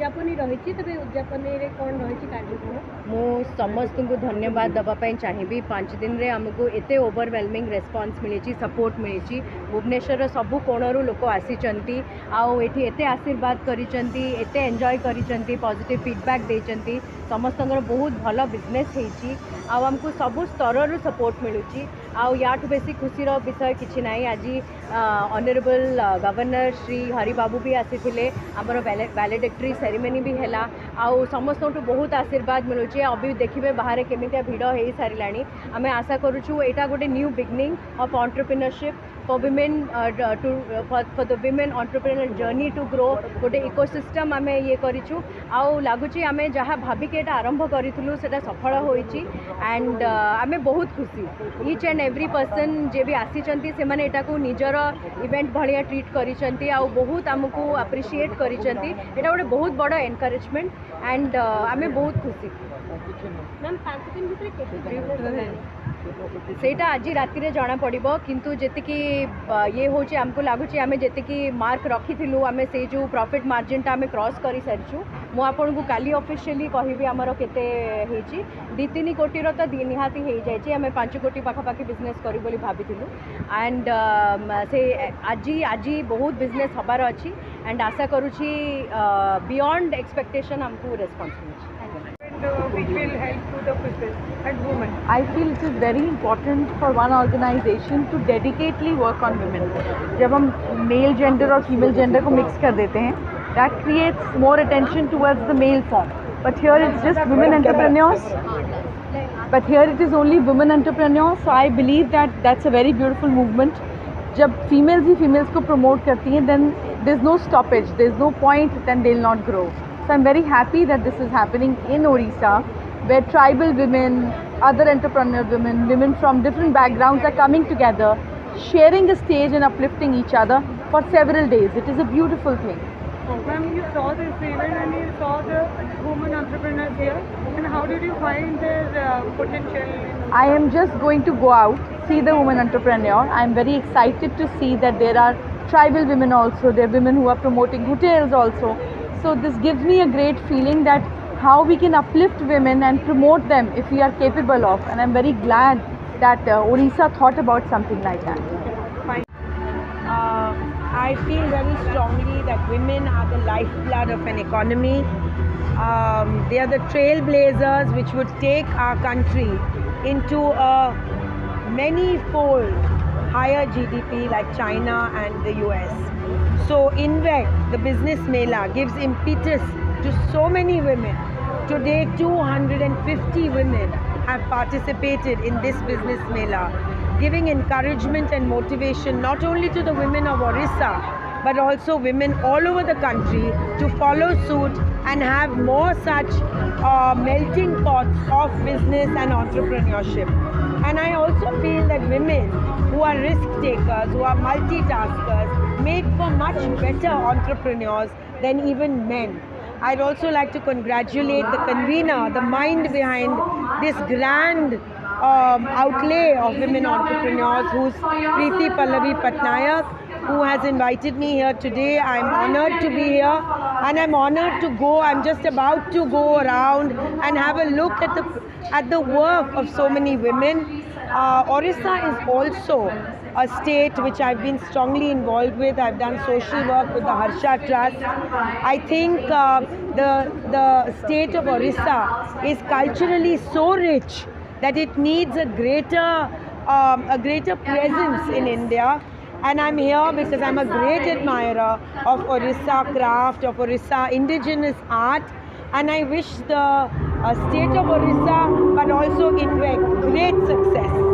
उद्यापन रही तेज उद्यापन कौन रही कार्यक्रम मु समस्त को धन्यवाद दवापाई चाहिए 5 दिन रे आमको एते ओवरवेलमिंग रेस्पॉन्स मिली सपोर्ट मिली भुवनेश्वर सबू कोणरू लोक आसी आउे एते आशीर्वाद करिसेंती एते एंजॉय करिसेंती पॉजिटिव फीडबैक देइसेंती समस्त बहुत भल बिजनेस होती आमको सबू स्तर सपोर्ट मिलूँ आउ याठू बेसी खुशी विषय किसी ना आज ऑनरेबल गवर्नर श्री हरिबाबू भी आसी आमर वैलिडिक्टरी सेरेमनी भी है आउ समस्त बहुत आशीर्वाद मिलूँ अभी देखिए बाहर केमी भिड़ हो सारा आम आशा करुँ यहाँ गोटे new beginning of entrepreneurship for women for the women entrepreneurial journey to grow गोटे इकोसिस्टम आम ये करूँ आउ लगुच आम जहाँ भाविक ये आरंभ करूँ से सफल होती एंड आम बहुत खुशी ईच एंड एवरी पर्सन जे भी आसी से निजर इवेंट भाया ट्रीट करिसेंती आउ बहुत आमको अप्रिशिएट करिसेंती एटा गोटे बहुत बड़ एनकरेजमेंट एंड आम बहुत खुशी मैम 5 दिन भितर सेटा आज राति रे जना पड़िबो किंतु जेतिकी ये होचे हमको लागुची आमे जेतिकी मार्क रखी थिलु आमे से जो प्रॉफिट मार्जिन टा आमे क्रॉस करी सारिछु मु आपन को काली ऑफिशियली कहबी हमर केते हेची 2-3 कोटी रो त निहाती हे जायछि आमे 5 कोटी पाखा पाखी बिजनेस करी बोली भाबिथिलु एंड से आज बहुत बिजनेस हबार अछि एंड आशा करूछि बियॉन्ड एक्सपेक्टेशन हमको response मिलछि which will help to the people and women. I feel it is very important for one organization to dedicatedly work on women. जब हम मेल जेंडर और female gender को mix कर देते हैं, that creates more attention towards the male form. But here it's just women entrepreneurs. But here it is only women entrepreneurs. So I believe that that's a very beautiful movement. जब females ही females को promote करती हैं, then there's no stoppage, there's no point, then they'll not grow. So I'm very happy that this is happening in Odisha, where tribal women, other entrepreneur women, women from different backgrounds are coming together, sharing a stage and uplifting each other for several days. It is a beautiful thing. Ma'am, you saw this event and you saw the women entrepreneurs here. And how did you find their potential? I am just going to go out, see the woman entrepreneur. I am very excited to see that there are tribal women also. There are women who are promoting hotels also. So this gives me a great feeling that how we can uplift women and promote them if we are capable of, and I'm very glad that Odisha thought about something like that. I feel very strongly that women are the lifeblood of an economy. They are the trailblazers which would take our country into a many-fold higher GDP like China and the US. So INVEC, the business mela, gives impetus to so many women. Today 250 women have participated in this business mela, giving encouragement and motivation not only to the women of Orissa but also women all over the country to follow suit and have more such melting pots of business and entrepreneurship. And I also feel that women who are risk takers, who are multitaskers, make for much better entrepreneurs than even men. I'd also like to congratulate the convener, the mind behind this grand outlay of women entrepreneurs, who's Preeti Pallavi Patnaik, who has invited me here today. I'm honored to be here and I'm honored to go. I'm just about to go around and have a look at the work of so many women. Orissa is also a state which I've been strongly involved with. I've done social work with the Harsha Trust. I think the state of Orissa is culturally so rich that it needs a greater presence in India. And I'm here because I'm a great admirer of Orissa craft, of Orissa indigenous art, and I wish the state of Orissa, but also INVEC, great success.